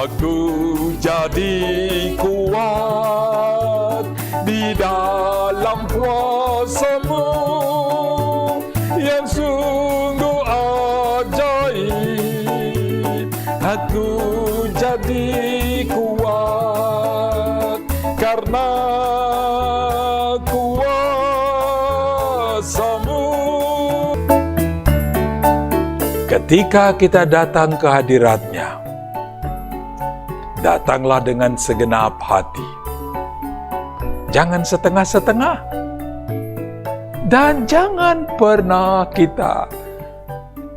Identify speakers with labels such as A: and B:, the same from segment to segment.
A: Aku jadi kuat di dalam kuasa-Mu yang sungguh ajaib. Aku jadi kuat karena kuasa-Mu. Ketika kita datang ke hadirat-Nya, datanglah dengan segenap hati. Jangan setengah-setengah. Dan jangan pernah kita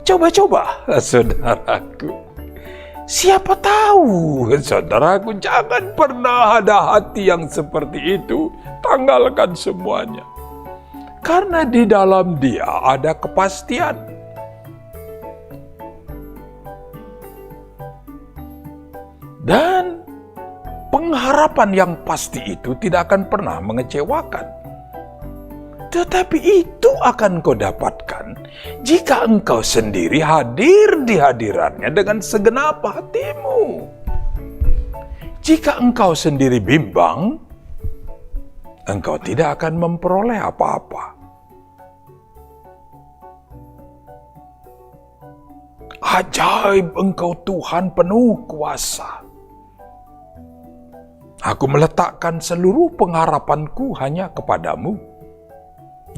A: coba-coba, saudaraku. Siapa tahu, saudaraku, jangan pernah ada hati yang seperti itu. Tanggalkan semuanya. Karena di dalam Dia ada kepastian. Dan pengharapan yang pasti itu tidak akan pernah mengecewakan. Tetapi itu akan kau dapatkan jika engkau sendiri hadir di hadirat-Nya dengan segenap hatimu. Jika engkau sendiri bimbang, engkau tidak akan memperoleh apa-apa. Ajaib Engkau Tuhan penuh kuasa. Aku meletakkan seluruh pengharapanku hanya kepadamu,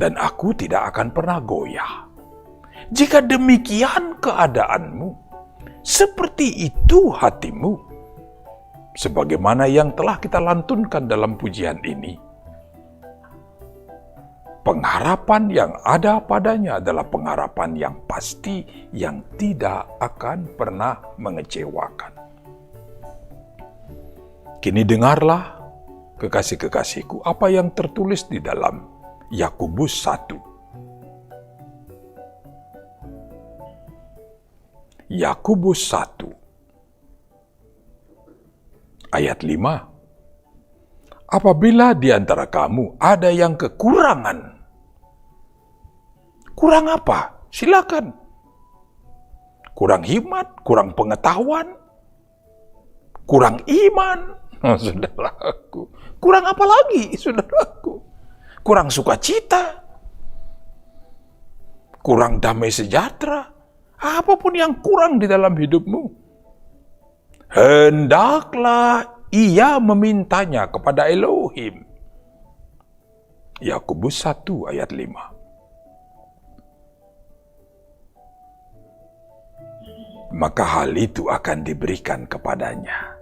A: dan aku tidak akan pernah goyah. Jika demikian keadaanmu, seperti itu hatimu, sebagaimana yang telah kita lantunkan dalam pujian ini, pengharapan yang ada padanya adalah pengharapan yang pasti, yang tidak akan pernah mengecewakan. Kini dengarlah, kekasih-kekasihku, apa yang tertulis di dalam Yakobus 1. Yakobus 1, ayat 5. Apabila di antara kamu ada yang kekurangan, kurang apa? Silakan. Kurang hikmat, kurang pengetahuan, kurang iman. Saudaraku, kurang apa lagi, saudaraku? Kurang sukacita, kurang damai sejahtera, apapun yang kurang di dalam hidupmu, hendaklah ia memintanya kepada Elohim. Yakobus 1 ayat 5. Maka hal itu akan diberikan kepadanya.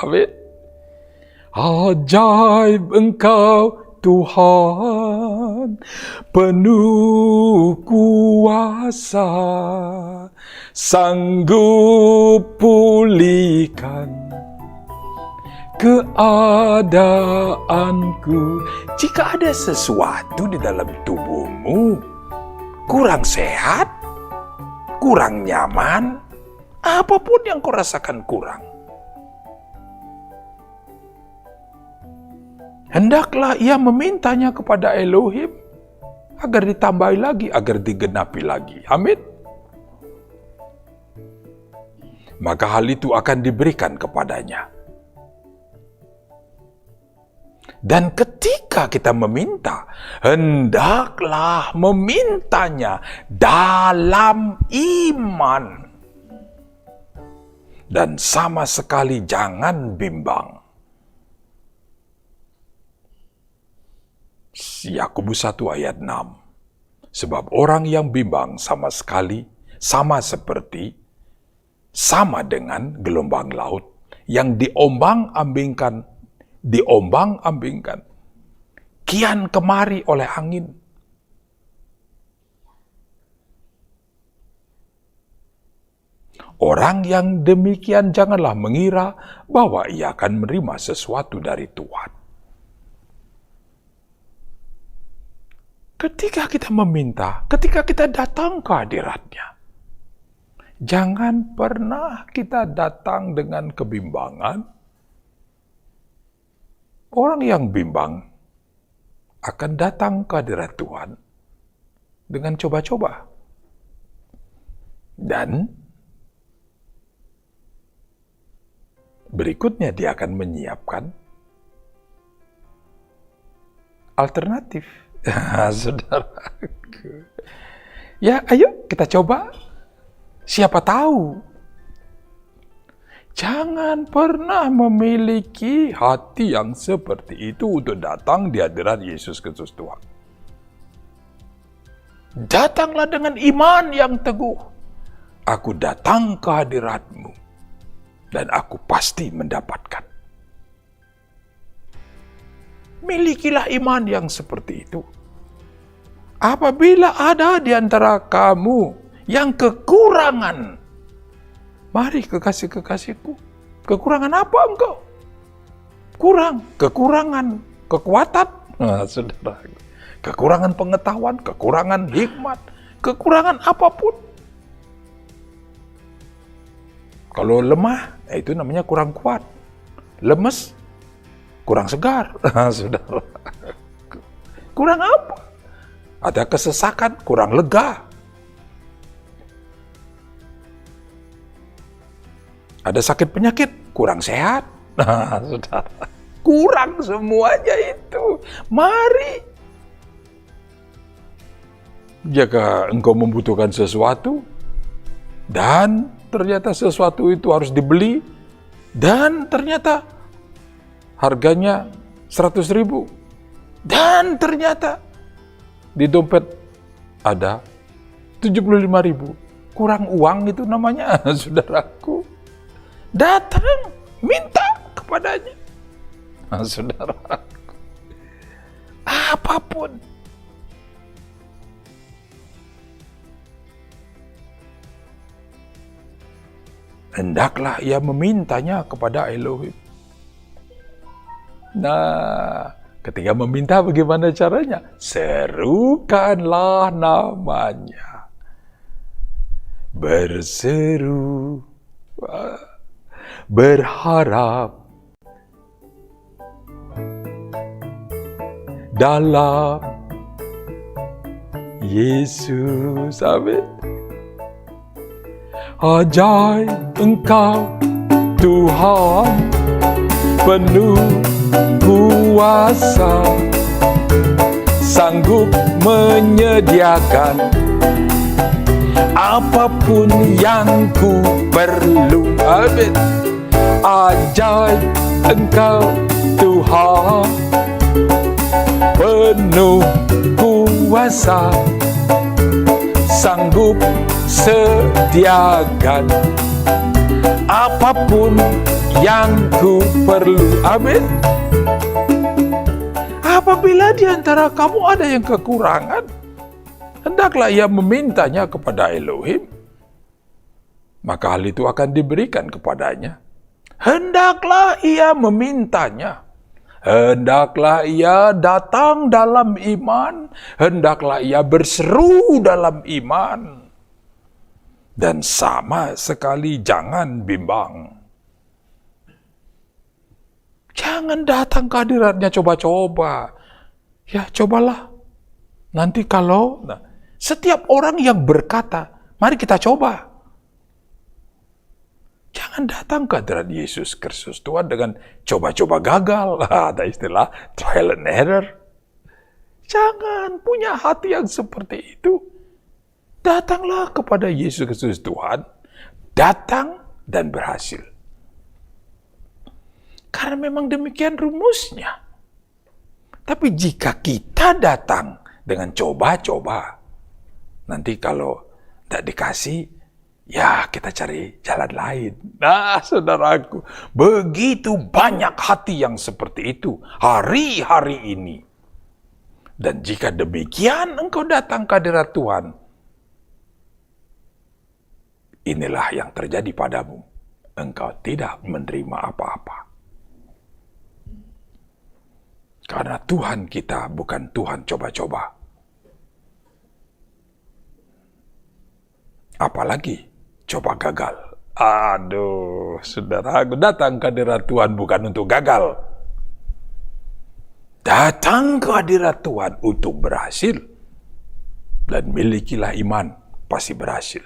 A: Amin. Ajaib Engkau Tuhan, penuh kuasa, sanggup pulihkan keadaanku. Jika ada sesuatu di dalam tubuhmu kurang sehat, kurang nyaman, apapun yang kau rasakan kurang, hendaklah ia memintanya kepada Elohim agar ditambahi lagi, agar digenapi lagi. Amin. Maka hal itu akan diberikan kepadanya. Dan ketika kita meminta, hendaklah memintanya dalam iman. Dan sama sekali jangan bimbang. Yakobus 1 ayat 6. Sebab orang yang bimbang sama sekali sama dengan gelombang laut yang diombang-ambingkan kian kemari oleh angin. Orang yang demikian janganlah mengira bahwa ia akan menerima sesuatu dari Tuhan. Ketika kita meminta, ketika kita datang ke hadirat-Nya, jangan pernah kita datang dengan kebimbangan. Orang yang bimbang akan datang ke hadirat Tuhan dengan coba-coba. Dan berikutnya dia akan menyiapkan alternatif. Saudaraku. Ya, ayo kita coba. Siapa tahu. Jangan pernah memiliki hati yang seperti itu untuk datang di hadirat Yesus Kristus Tuhan. Datanglah dengan iman yang teguh. Aku datang ke hadirat-Mu dan aku pasti mendapatkan. Milikilah iman yang seperti itu. Apabila ada di antara kamu yang kekurangan, mari kekasih-kekasihku, kekurangan apa engkau? Kekurangan kekuatan, saudara. Kekurangan pengetahuan, kekurangan hikmat, kekurangan apapun. Kalau lemah, itu namanya kurang kuat. Lemes, kurang segar, saudara. Kurang apa? Ada kesesakan, kurang lega. Ada sakit penyakit, kurang sehat. Nah, saudara, kurang semuanya itu. Mari. Jika engkau membutuhkan sesuatu, dan ternyata sesuatu itu harus dibeli, dan ternyata harganya 100.000, dan ternyata di dompet ada 75.000, kurang uang itu namanya, saudaraku. Datang, minta kepadanya. Nah, saudaraku, apapun. Hendaklah ia memintanya kepada Elohim. Nah, ketika meminta bagaimana caranya? Serukanlah namanya. Berseru, berharap dalam Yesus. Amin. Ajaib Engkau Tuhan, penuh kuasa, sanggup menyediakan apapun yang ku perlu. Amin. Ajaib Engkau Tuhan, penuh kuasa, sanggup sediakan apapun yang ku perlu. Amin. Apabila di antara kamu ada yang kekurangan, hendaklah ia memintanya kepada Elohim, maka hal itu akan diberikan kepadanya. Hendaklah ia memintanya. Hendaklah ia datang dalam iman. Hendaklah ia berseru dalam iman. Dan sama sekali jangan bimbang. Jangan datang ke hadiratnya coba-coba. Ya, cobalah. Nanti kalau... setiap orang yang berkata, mari kita coba. Jangan datang ke hadirat Yesus Kristus Tuhan dengan coba-coba gagal. Ada istilah trial and error. Jangan punya hati yang seperti itu. Datanglah kepada Yesus Kristus Tuhan. Datang dan berhasil. Karena memang demikian rumusnya. Tapi jika kita datang dengan coba-coba, nanti kalau tidak dikasih, ya kita cari jalan lain. Nah, saudaraku, begitu banyak hati yang seperti itu hari-hari ini. Dan jika demikian engkau datang ke hadirat Tuhan, inilah yang terjadi padamu. Engkau tidak menerima apa-apa. Karena Tuhan kita bukan Tuhan coba-coba. Apalagi coba gagal. Aduh, saudara, aku datang ke hadirat Tuhan bukan untuk gagal. Datang ke hadirat Tuhan untuk berhasil. Dan milikilah iman, pasti berhasil.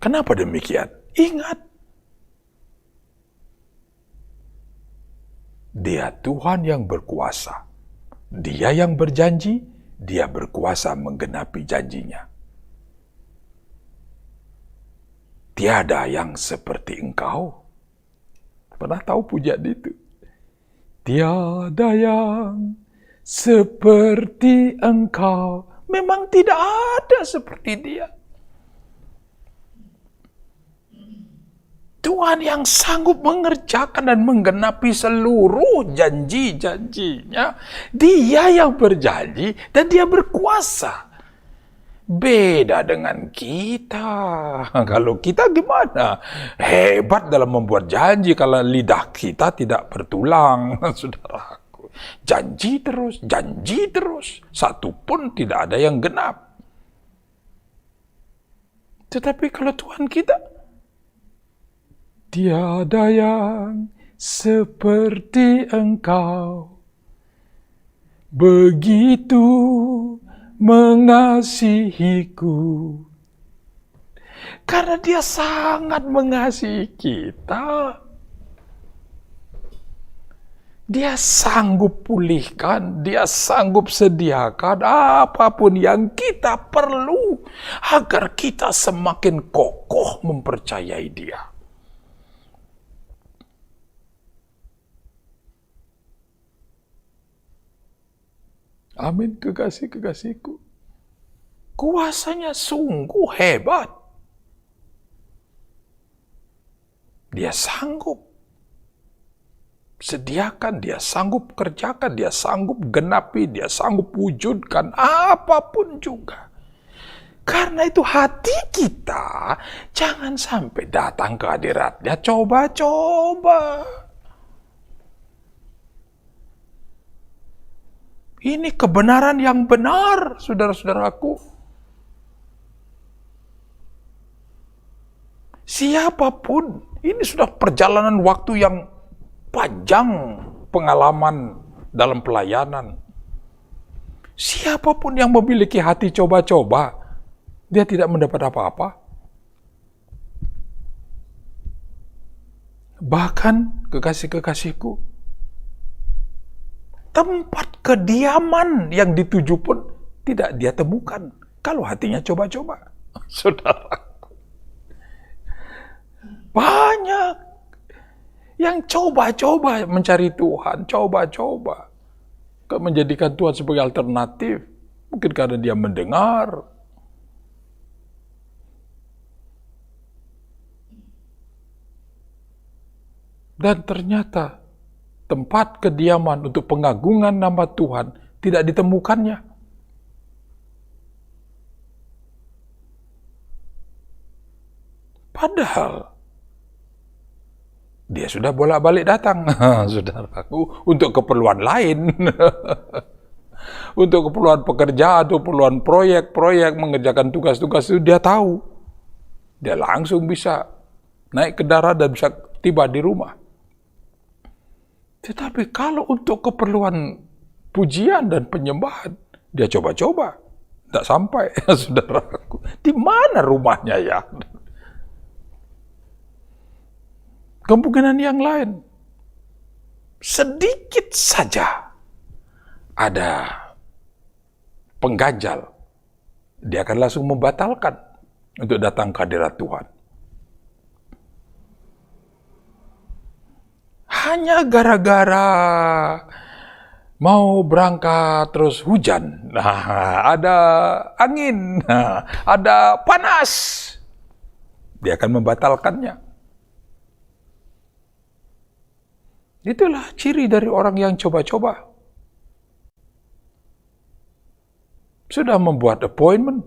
A: Kenapa demikian? Ingat, Dia Tuhan yang berkuasa. Dia yang berjanji, Dia berkuasa menggenapi janjinya. Tiada yang seperti Engkau. Pernah tahu pujian itu? Tiada yang seperti Engkau. Memang tidak ada seperti Dia. Tuhan yang sanggup mengerjakan dan menggenapi seluruh janji-janjinya. Dia yang berjanji dan Dia berkuasa. Beda dengan kita. Kalau kita gimana? Hebat dalam membuat janji kalau lidah kita tidak bertulang, saudaraku. Janji terus. Satu pun tidak ada yang genap. Tetapi kalau Tuhan kita, tiada yang seperti Engkau, begitu mengasihiku. Karena Dia sangat mengasihi kita. Dia sanggup pulihkan, Dia sanggup sediakan apapun yang kita perlu agar kita semakin kokoh mempercayai Dia. Amin, kekasih-kekasihku. Kuasanya sungguh hebat. Dia sanggup sediakan, Dia sanggup kerjakan, Dia sanggup genapi, Dia sanggup wujudkan apapun juga. Karena itu hati kita jangan sampai datang ke hadirat-Nya coba-coba. Ini kebenaran yang benar, saudara-saudaraku. Siapapun, ini sudah perjalanan waktu yang panjang pengalaman dalam pelayanan. Siapapun yang memiliki hati coba-coba, dia tidak mendapat apa-apa. Bahkan, kekasih-kekasihku, tempat kediaman yang dituju pun tidak dia temukan kalau hatinya coba-coba. Saudara, banyak yang coba-coba mencari Tuhan, coba-coba menjadikan Tuhan sebagai alternatif. Mungkin karena dia mendengar. Dan ternyata tempat kediaman untuk pengagungan nama Tuhan tidak ditemukannya. Padahal dia sudah bolak-balik datang, saudaraku, untuk keperluan lain. Untuk keperluan pekerjaan atau keperluan proyek-proyek, mengerjakan tugas-tugas itu dia tahu. Dia langsung bisa naik ke darat dan bisa tiba di rumah. Tetapi kalau untuk keperluan pujian dan penyembahan, dia coba-coba. Tidak sampai, saudaraku. Di mana rumahnya ya? Kemungkinan yang lain. Sedikit saja ada pengganjal. Dia akan langsung membatalkan untuk datang ke hadirat Tuhan. Hanya gara-gara mau berangkat terus hujan, ada angin, ada panas, dia akan membatalkannya. Itulah ciri dari orang yang coba-coba. Sudah membuat appointment,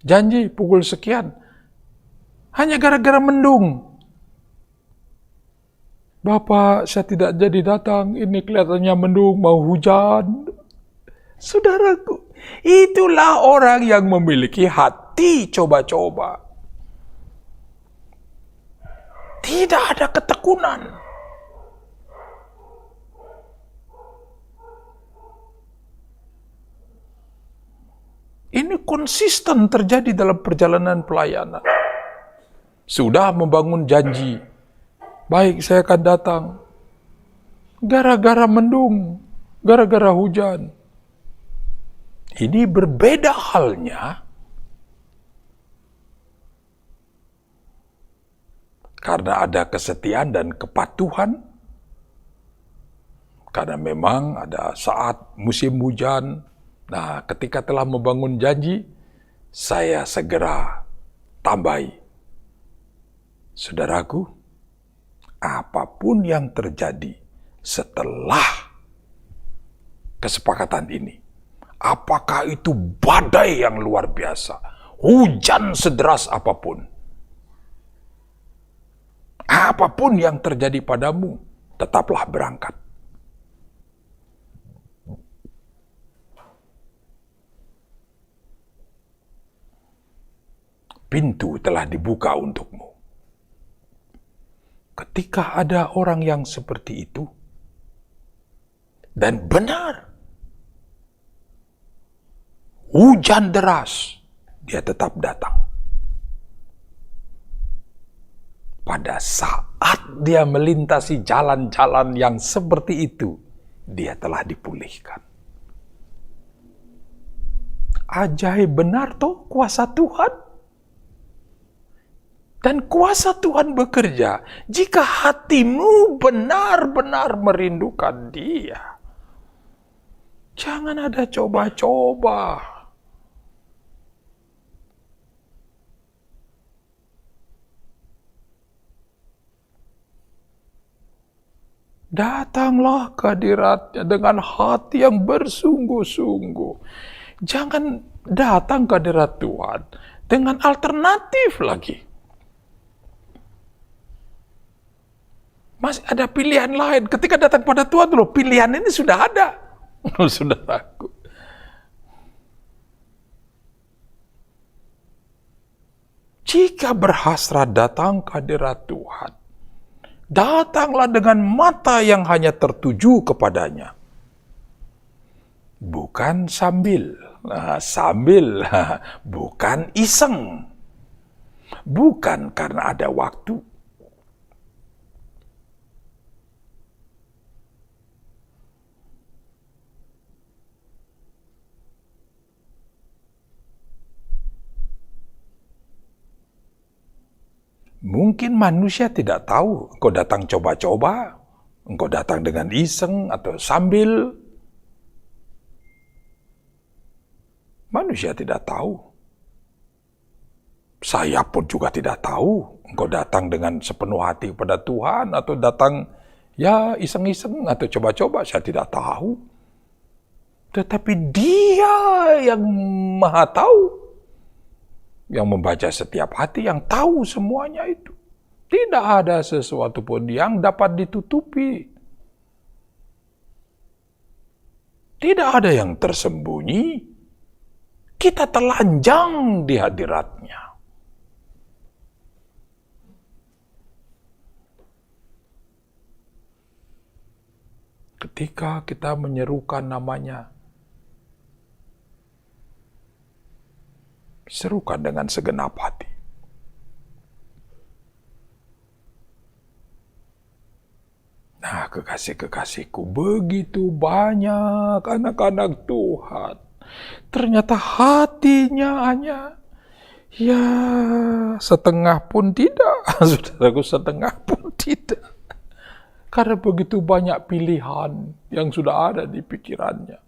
A: janji pukul sekian, hanya gara-gara mendung. Bapak, saya tidak jadi datang, ini kelihatannya mendung, mau hujan. Saudaraku, itulah orang yang memiliki hati coba-coba. Tidak ada ketekunan. Ini konsisten terjadi dalam perjalanan pelayanan. Sudah membangun janji. Baik, saya akan datang. gara-gara mendung, gara-gara hujan. Ini berbeda halnya karena ada kesetiaan dan kepatuhan. Karena memang ada saat musim hujan. Nah, ketika telah membangun janji, saya segera tambahi. Saudaraku, apapun yang terjadi setelah kesepakatan ini, apakah itu badai yang luar biasa, hujan sederas apapun, apapun yang terjadi padamu, tetaplah berangkat. Pintu telah dibuka untukmu. Ketika ada orang yang seperti itu, dan benar, hujan deras, dia tetap datang. Pada saat dia melintasi jalan-jalan yang seperti itu, dia telah dipulihkan. Ajaib benar toh kuasa Tuhan. Dan kuasa Tuhan bekerja jika hatimu benar-benar merindukan Dia. Jangan ada coba-coba. Datanglah ke hadirat-Nya dengan hati yang bersungguh-sungguh. Jangan datang ke hadirat Tuhan dengan alternatif lagi. Masih ada pilihan lain. Ketika datang pada Tuhan, loh, pilihan ini sudah ada. Saudaraku. Jika berhasrat datang ke hadirat Tuhan, datanglah dengan mata yang hanya tertuju kepadanya. Bukan sambil, bukan iseng. Bukan karena ada waktu. Mungkin manusia tidak tahu, engkau datang coba-coba, engkau datang dengan iseng atau sambil. Manusia tidak tahu. Saya pun juga tidak tahu, engkau datang dengan sepenuh hati kepada Tuhan atau datang ya iseng-iseng atau coba-coba, saya tidak tahu. Tetapi Dia yang Maha Tahu, yang membaca setiap hati, yang tahu semuanya itu. Tidak ada sesuatu pun yang dapat ditutupi. Tidak ada yang tersembunyi. Kita telanjang di hadirat-Nya. Ketika kita menyerukan nama-Nya, serukan dengan segenap hati. Nah, kekasih-kekasihku, begitu banyak anak-anak Tuhan. Ternyata hatinya hanya, ya, setengah pun tidak. Saudaraku, setengah pun tidak. Karena begitu banyak pilihan yang sudah ada di pikirannya.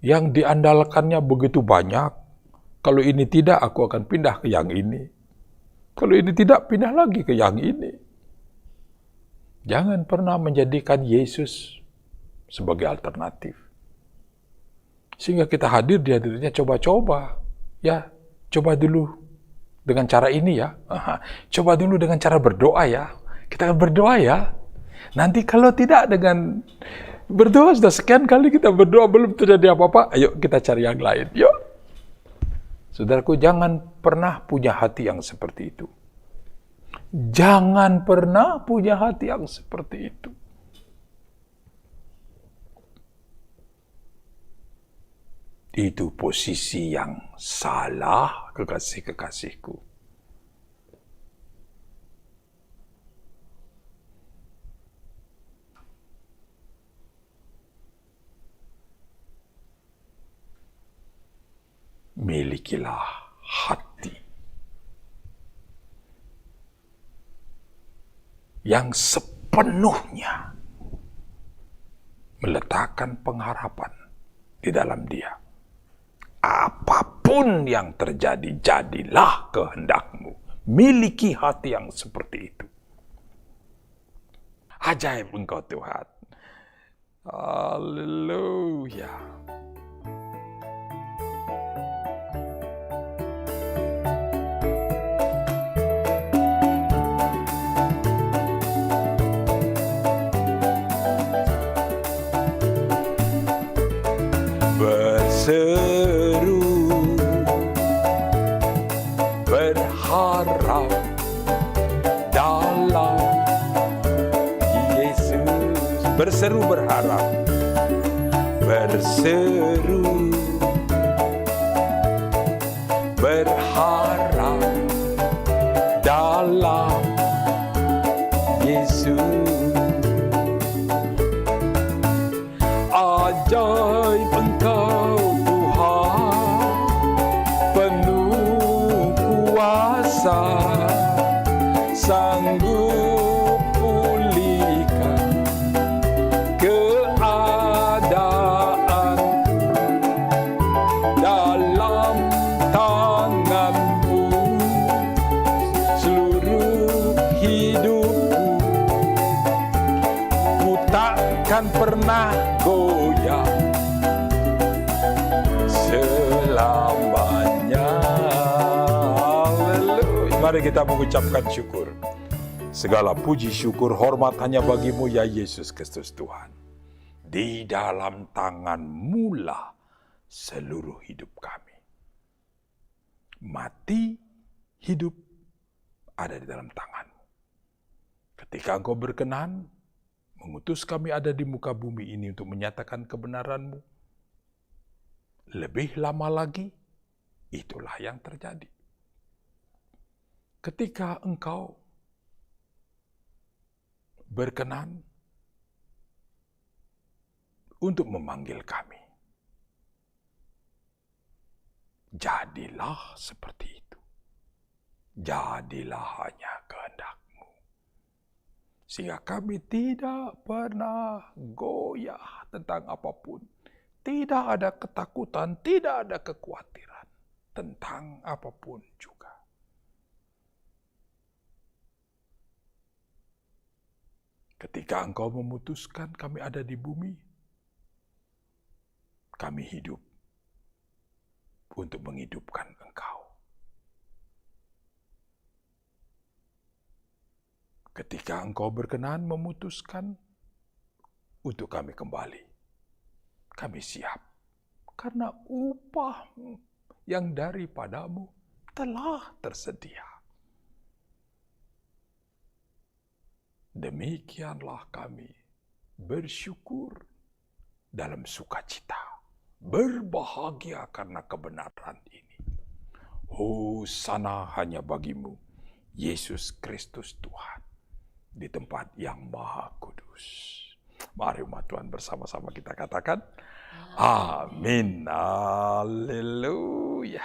A: Yang diandalkannya begitu banyak. Kalau ini tidak, aku akan pindah ke yang ini. Kalau ini tidak, pindah lagi ke yang ini. Jangan pernah menjadikan Yesus sebagai alternatif. Sehingga kita hadir di hadiratnya coba-coba. Ya, coba dulu dengan cara ini ya. Coba dulu dengan cara berdoa ya. Kita akan berdoa ya. Nanti kalau tidak dengan berdoa, sudah sekian kali kita berdoa belum terjadi apa-apa, ayo kita cari yang lain. Yuk. Saudaraku, jangan pernah punya hati yang seperti itu. Jangan pernah punya hati yang seperti itu. Itu posisi yang salah, kekasih-kekasihku. milikilah hati yang sepenuhnya meletakkan pengharapan di dalam Dia. Apapun yang terjadi, jadilah kehendak-Mu. Miliki hati yang seperti itu. Ajaib Engkau Tuhan. Haleluya. Berseru, berharap dalam Yesus. Berseru berharap, berseru berharap dalam Yesus. Ajaib Engkau Tuhan, penuh kuasa, sanggup pulihkan keadaanku dalam tangan-Mu seluruh hidupku. Ku takkan pernah goyah selamanya. Haleluya. Mari kita mengucapkan syukur. Segala puji, syukur, hormat hanya bagi-Mu ya Yesus Kristus Tuhan. Di dalam tangan-Mu lah seluruh hidup kami. Mati, hidup ada di dalam tangan-Mu. Ketika Engkau berkenan mengutus kami ada di muka bumi ini untuk menyatakan kebenaran-Mu, lebih lama lagi, itulah yang terjadi. Ketika Engkau berkenan untuk memanggil kami, jadilah seperti itu. Jadilah hanya kehendak-Mu. Sehingga kami tidak pernah goyah tentang apapun. Tidak ada ketakutan, tidak ada kekhawatiran tentang apapun juga. Ketika Engkau memutuskan kami ada di bumi, kami hidup untuk menghidupkan Engkau. Ketika Engkau berkenan memutuskan untuk kami kembali, kami siap. Karena upah yang daripada-Mu telah tersedia. Demikianlah kami bersyukur dalam sukacita, berbahagia karena kebenaran ini. Hosana hanya bagi-Mu, Yesus Kristus Tuhan, di tempat yang maha kudus. Mari umat Tuhan bersama-sama kita katakan, amin, haleluya.